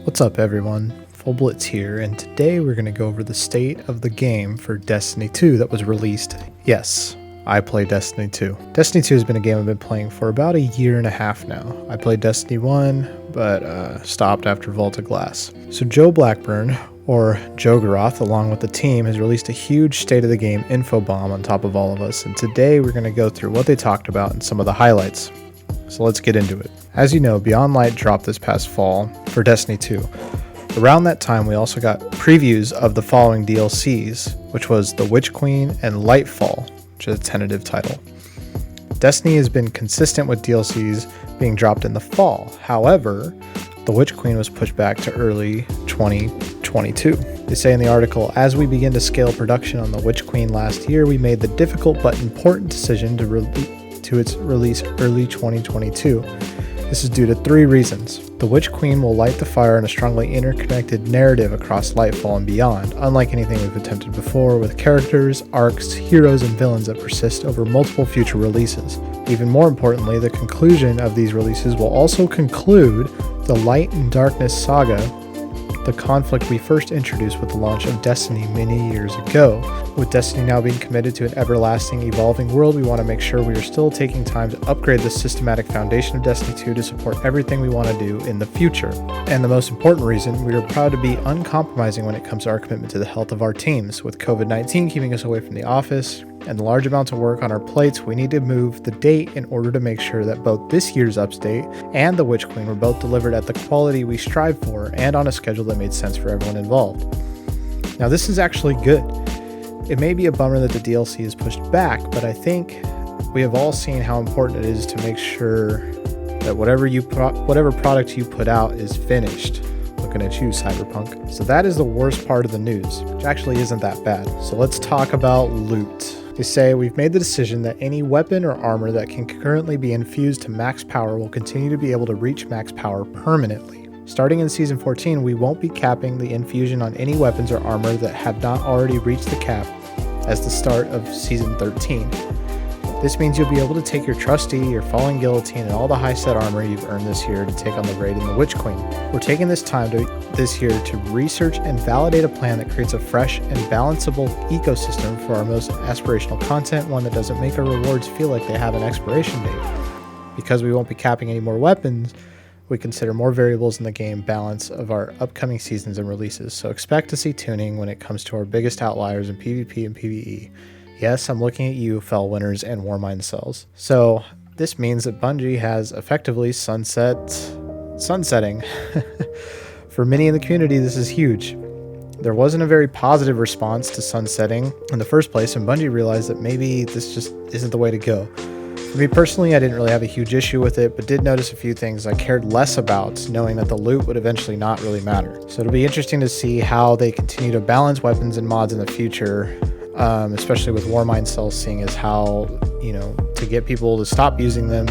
What's up everyone, Full Blitz here, and today we're going to go over the state of the game for Destiny 2 that was released. Yes, I play Destiny 2. Destiny 2 has been a game I've been playing for about a year and a half now. I played Destiny 1, but stopped after Vault of Glass. So Joe Blackburn, or Joe Garoth, along with the team, has released a huge state of the game info bomb on top of all of us, and today we're going to go through what they talked about and some of the highlights. So let's get into it. As you know, Beyond Light dropped this past fall for Destiny 2. Around that time, we also got previews of the following DLCs, which was The Witch Queen and Lightfall, which is a tentative title. Destiny has been consistent with DLCs being dropped in the fall. However, The Witch Queen was pushed back to early 2022. They say in the article, as we begin to scale production on The Witch Queen last year, we made the difficult but important decision to its release early 2022. This is due to 3 reasons. The Witch Queen will light the fire in a strongly interconnected narrative across Lightfall and beyond, unlike anything we've attempted before, with characters, arcs, heroes, and villains that persist over multiple future releases. Even more importantly, the conclusion of these releases will also conclude the Light and Darkness saga, the conflict we first introduced with the launch of Destiny many years ago. With Destiny now being committed to an everlasting, evolving world, we want to make sure we are still taking time to upgrade the systematic foundation of Destiny 2 to support everything we want to do in the future. And the most important reason, we are proud to be uncompromising when it comes to our commitment to the health of our teams. With COVID-19 keeping us away from the office and the large amounts of work on our plates, we need to move the date in order to make sure that both this year's update and The Witch Queen were both delivered at the quality we strive for and on a schedule that made sense for everyone involved. Now, this is actually good. It may be a bummer that the DLC is pushed back, but I think we have all seen how important it is to make sure that whatever product you put out is finished. Looking at you, Cyberpunk. So that is the worst part of the news, which actually isn't that bad. So let's talk about loot. They say, we've made the decision that any weapon or armor that can currently be infused to max power will continue to be able to reach max power permanently. Starting in Season 14, we won't be capping the infusion on any weapons or armor that have not already reached the cap as the start of Season 13. This means you'll be able to take your trusty, your falling guillotine, and all the high set armor you've earned this year to take on the raid in the Witch Queen. We're taking this time this year to research and validate a plan that creates a fresh and balanceable ecosystem for our most aspirational content, one that doesn't make our rewards feel like they have an expiration date. Because we won't be capping any more weapons, we consider more variables in the game balance of our upcoming seasons and releases, so expect to see tuning when it comes to our biggest outliers in PvP and PvE. Yes, I'm looking at you, Fell Winners and Warmind Cells. So this means that Bungie has effectively sunsetting. For many in the community, this is huge. There wasn't a very positive response to sunsetting in the first place, and Bungie realized that maybe this just isn't the way to go. For me personally, I didn't really have a huge issue with it, but did notice a few things I cared less about, knowing that the loot would eventually not really matter. So it'll be interesting to see how they continue to balance weapons and mods in the future, especially with Warmind Cells, seeing as how, to get people to stop using them,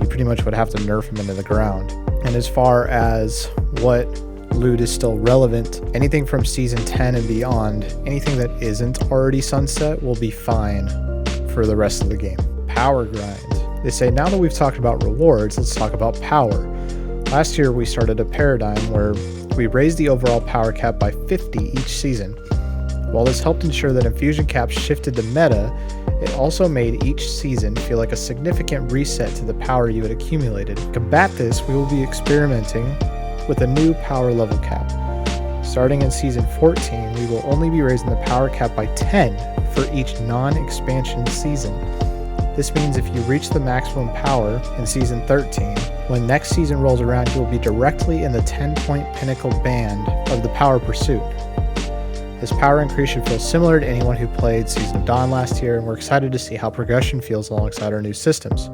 you pretty much would have to nerf them into the ground. And as far as what loot is still relevant, anything from Season 10 and beyond, anything that isn't already sunset will be fine for the rest of the game. Power grind. They say, now that we've talked about rewards, let's talk about power. Last year we started a paradigm where we raised the overall power cap by 50 each season. While this helped ensure that infusion caps shifted to meta, it also made each season feel like a significant reset to the power you had accumulated. To combat this, we will be experimenting with a new power level cap. Starting in Season 14, we will only be raising the power cap by 10 for each non-expansion season. This means if you reach the maximum power in Season 13, when next season rolls around, you will be directly in the 10-point pinnacle band of the power pursuit. This power increase should feel similar to anyone who played Season of Dawn last year, and we're excited to see how progression feels alongside our new systems.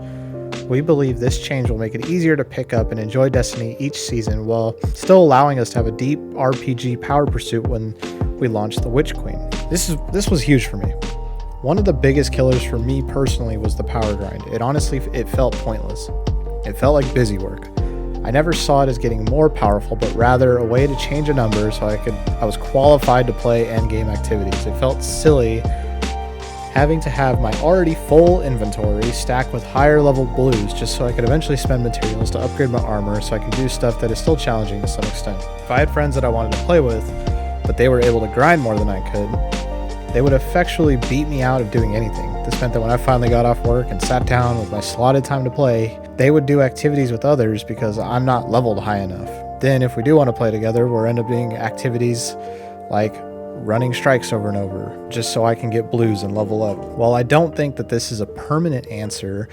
We believe this change will make it easier to pick up and enjoy Destiny each season while still allowing us to have a deep RPG power pursuit when we launch The Witch Queen. This was huge for me. One of the biggest killers for me personally was the power grind. It felt pointless. It felt like busy work. I never saw it as getting more powerful, but rather a way to change a number so I was qualified to play endgame activities. It felt silly having to have my already full inventory stacked with higher level blues just so I could eventually spend materials to upgrade my armor so I can do stuff that is still challenging to some extent. If I had friends that I wanted to play with, but they were able to grind more than I could, they would effectually beat me out of doing anything. This meant that when I finally got off work and sat down with my slotted time to play, they would do activities with others because I'm not leveled high enough. Then if we do want to play together, we'll end up doing activities like running strikes over and over, just so I can get blues and level up. While I don't think that this is a permanent answer,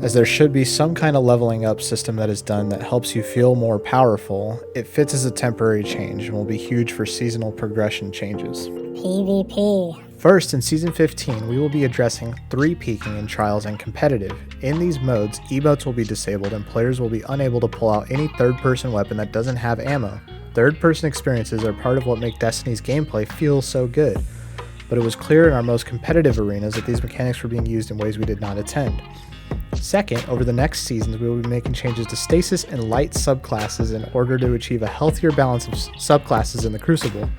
as there should be some kind of leveling up system that is done that helps you feel more powerful, it fits as a temporary change and will be huge for seasonal progression changes. PvP. First, in Season 15, we will be addressing 3 peaking in Trials and Competitive. In these modes, emotes will be disabled and players will be unable to pull out any third-person weapon that doesn't have ammo. Third-person experiences are part of what make Destiny's gameplay feel so good, but it was clear in our most competitive arenas that these mechanics were being used in ways we did not intend. Second, over the next seasons, we will be making changes to stasis and light subclasses in order to achieve a healthier balance of subclasses in the Crucible.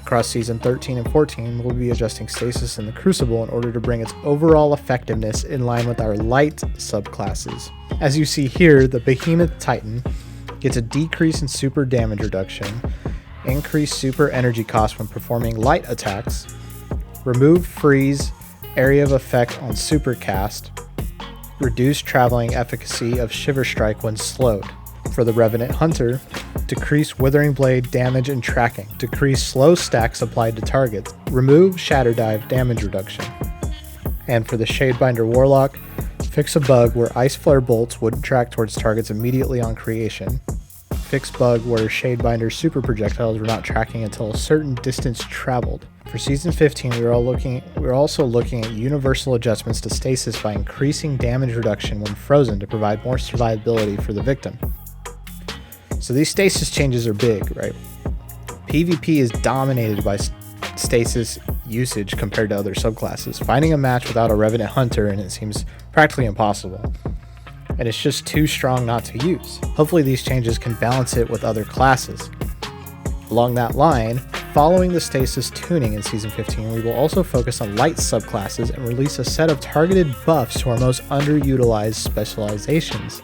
Across Season 13 and 14, we'll be adjusting stasis in the Crucible in order to bring its overall effectiveness in line with our light subclasses. As you see here, the Behemoth Titan gets a decrease in super damage reduction, increased super energy cost when performing light attacks, remove freeze area of effect on supercast, reduced traveling efficacy of Shiver Strike when slowed. For the Revenant Hunter, decrease Withering Blade damage and tracking, decrease slow stacks applied to targets, remove Shatter Dive damage reduction. And for the Shadebinder Warlock, fix a bug where Ice Flare bolts wouldn't track towards targets immediately on creation, fix bug where Shadebinder super projectiles were not tracking until a certain distance traveled. For Season 15, we're also looking at universal adjustments to stasis by increasing damage reduction when frozen to provide more survivability for the victim. So these stasis changes are big, right? PvP is dominated by stasis usage compared to other subclasses. Finding a match without a Revenant Hunter and it seems practically impossible, and it's just too strong not to use. Hopefully these changes can balance it with other classes. Along that line, following the stasis tuning in Season 15, we will also focus on light subclasses and release a set of targeted buffs to our most underutilized specializations.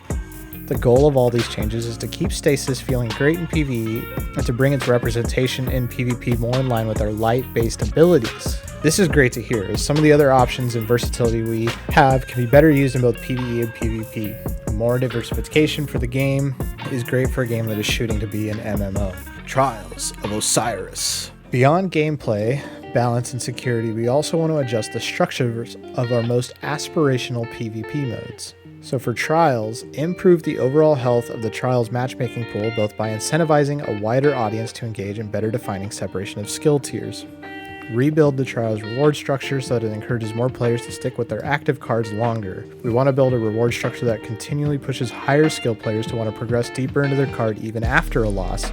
The goal of all these changes is to keep stasis feeling great in PvE and to bring its representation in PvP more in line with our light-based abilities. This is great to hear, as some of the other options and versatility we have can be better used in both PvE and PvP. More diversification for the game is great for a game that is shooting to be an MMO. Trials of Osiris. Beyond gameplay, balance, and security, we also want to adjust the structures of our most aspirational PvP modes. So for Trials, improve the overall health of the Trials matchmaking pool both by incentivizing a wider audience to engage and better defining separation of skill tiers. Rebuild the Trials reward structure so that it encourages more players to stick with their active cards longer. We want to build a reward structure that continually pushes higher skill players to want to progress deeper into their card even after a loss,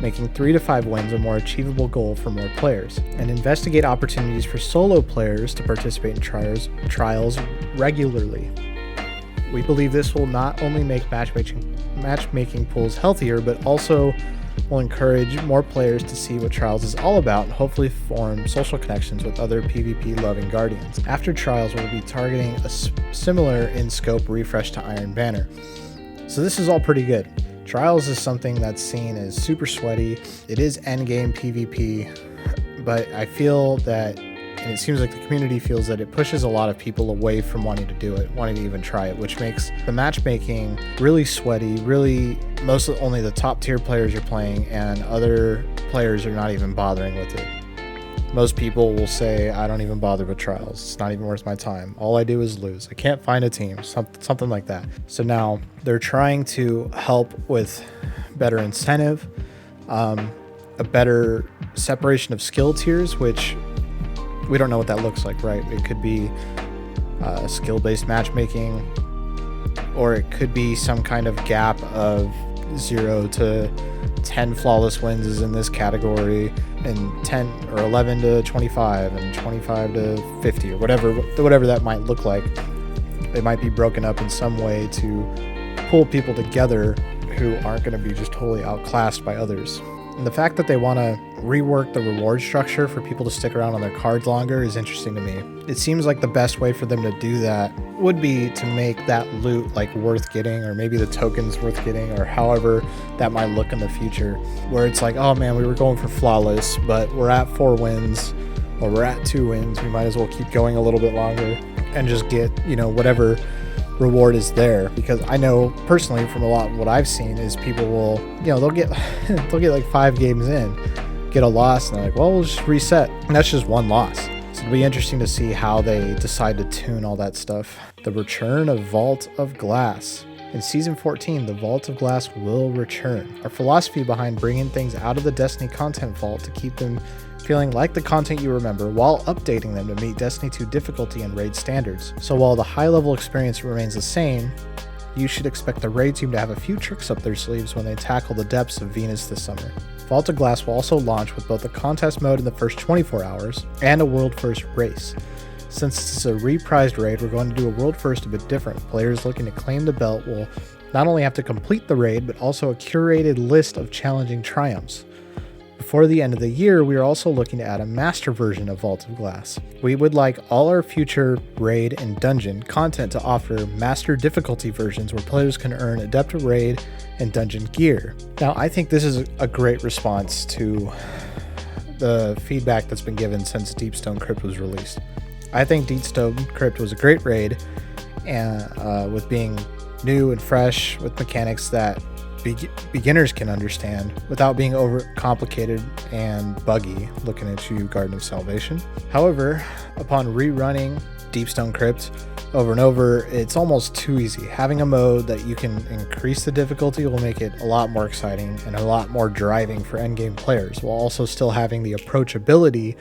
making 3 to 5 wins a more achievable goal for more players. And investigate opportunities for solo players to participate in trials regularly. We believe this will not only make matchmaking pools healthier, but also will encourage more players to see what Trials is all about and hopefully form social connections with other PvP-loving Guardians. After Trials, we'll be targeting a similar in-scope refresh to Iron Banner. So this is all pretty good. Trials is something that's seen as super sweaty. It is endgame PvP, but I feel that, and it seems like the community feels that it pushes a lot of people away from wanting to do it, wanting to even try it, which makes the matchmaking really sweaty, really mostly only the top tier players are playing and other players are not even bothering with it. Most people will say, I don't even bother with Trials. It's not even worth my time. All I do is lose. I can't find a team, something like that. So now they're trying to help with better incentive, a better separation of skill tiers, which we don't know what that looks like, right? It could be skill-based matchmaking, or it could be some kind of gap of 0 to 10 flawless wins is in this category, and 10 or 11 to 25 and 25 to 50 or whatever that might look like. They might be broken up in some way to pull people together who aren't going to be just totally outclassed by others. And the fact that they want to rework the reward structure for people to stick around on their cards longer is interesting to me. It seems like the best way for them to do that would be to make that loot like worth getting, or maybe the tokens worth getting, or however that might look in the future, where it's like, oh man, we were going for flawless, but we're at 4 wins or we're at 2 wins. We might as well keep going a little bit longer and just get, whatever reward is there. Because I know personally from a lot of what I've seen is people will, they'll get like 5 games in, get a loss, and they're like, well, we'll just reset. And that's just one loss. So it'll be interesting to see how they decide to tune all that stuff. The return of Vault of Glass. In Season 14, the Vault of Glass will return. Our philosophy behind bringing things out of the Destiny content vault to keep them feeling like the content you remember while updating them to meet Destiny 2 difficulty and raid standards. So while the high-level experience remains the same, you should expect the raid team to have a few tricks up their sleeves when they tackle the depths of Venus this summer. Vault of Glass will also launch with both a contest mode in the first 24 hours and a world-first race. Since this is a reprised raid, we're going to do a world-first a bit different. Players looking to claim the belt will not only have to complete the raid, but also a curated list of challenging triumphs. Before the end of the year, we are also looking to add a master version of Vault of Glass. We would like all our future raid and dungeon content to offer master difficulty versions where players can earn adept raid and dungeon gear. Now, I think this is a great response to the feedback that's been given since Deepstone Crypt was released. I think Deepstone Crypt was a great raid, and with being new and fresh with mechanics that beginners can understand without being overcomplicated and buggy looking at you, Garden of Salvation. However, upon rerunning Deepstone Crypt over and over, it's almost too easy. Having a mode that you can increase the difficulty will make it a lot more exciting and a lot more driving for endgame players, while also still having the approachability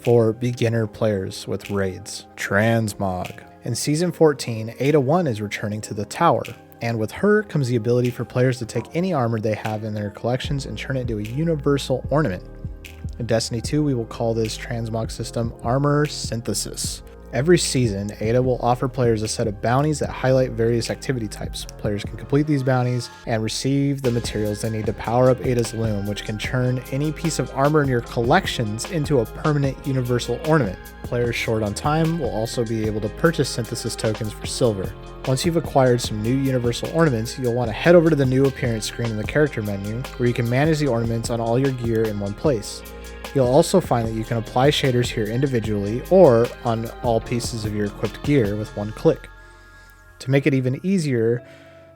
for beginner players with raids. Transmog. In Season 14, Ada 1 is returning to the tower, and with her comes the ability for players to take any armor they have in their collections and turn it into a universal ornament. In Destiny 2, we will call this transmog system Armor Synthesis. Every season, Ada will offer players a set of bounties that highlight various activity types. Players can complete these bounties and receive the materials they need to power up Ada's Loom, which can turn any piece of armor in your collections into a permanent universal ornament. Players short on time will also be able to purchase synthesis tokens for silver. Once you've acquired some new universal ornaments, you'll want to head over to the new appearance screen in the character menu, where you can manage the ornaments on all your gear in one place. You'll also find that you can apply shaders here individually or on all pieces of your equipped gear with one click. To make it even easier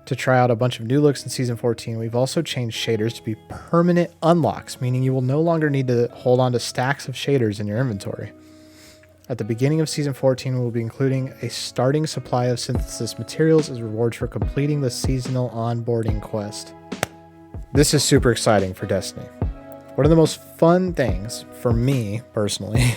to try out a bunch of new looks in Season 14, we've also changed shaders to be permanent unlocks, meaning you will no longer need to hold on to stacks of shaders in your inventory. At the beginning of Season 14, we will be including a starting supply of synthesis materials as rewards for completing the seasonal onboarding quest. This is super exciting for Destiny. One of the most fun things for me personally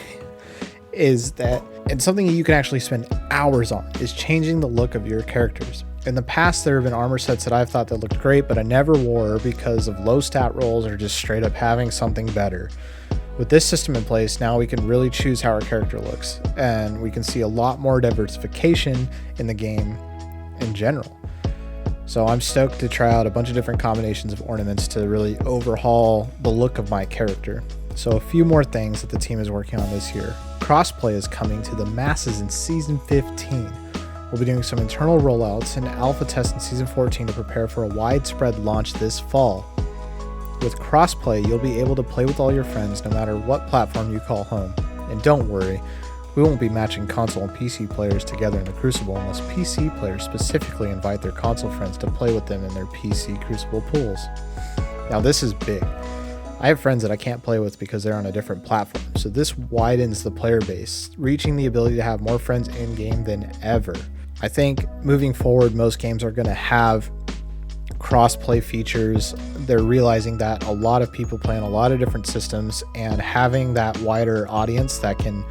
is that, and something you can actually spend hours on, is changing the look of your characters. In the past, there have been armor sets that I've thought that looked great, but I never wore because of low stat rolls or just straight up having something better. With this system in place, now we can really choose how our character looks, and we can see a lot more diversification in the game in general. So I'm stoked to try out a bunch of different combinations of ornaments to really overhaul the look of my character. So a few more things that the team is working on this year. Crossplay is coming to the masses in Season 15. We'll be doing some internal rollouts and alpha tests in Season 14 to prepare for a widespread launch this fall. With crossplay, you'll be able to play with all your friends no matter what platform you call home. And don't worry, we won't be matching console and PC players together in the Crucible unless PC players specifically invite their console friends to play with them in their PC Crucible pools. Now this is big. I have friends that I can't play with because they're on a different platform, so this widens the player base, reaching the ability to have more friends in-game than ever. I think moving forward, most games are going to have cross-play features. They're realizing that a lot of people play on a lot of different systems, and having that wider audience that can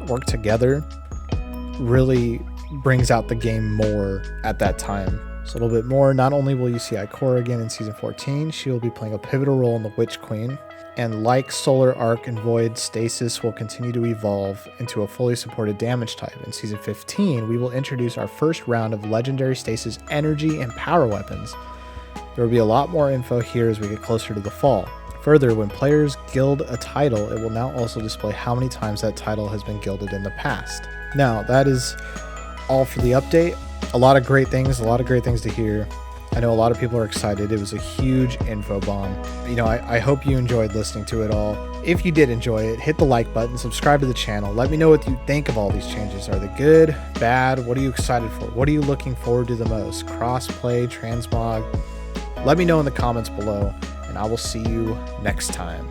work together really brings out the game more at that time. So a little bit more, not only will you see Ikora again in Season 14, she will be playing a pivotal role in the Witch Queen, and like Solar Arc and Void, Stasis will continue to evolve into a fully supported damage type. In Season 15, we will introduce our first round of legendary Stasis energy and power weapons. There will be a lot more info here as we get closer to the fall. Further, when players guild a title, it will now also display how many times that title has been guilded in the past. Now, that is all for the update. A lot of great things to hear. I know a lot of people are excited. It was a huge info bomb. I hope you enjoyed listening to it all. If you did enjoy it, hit the like button, subscribe to the channel. Let me know what you think of all these changes. Are they good, bad? What are you excited for? What are you looking forward to the most? Crossplay, transmog? Let me know in the comments below, and I will see you next time.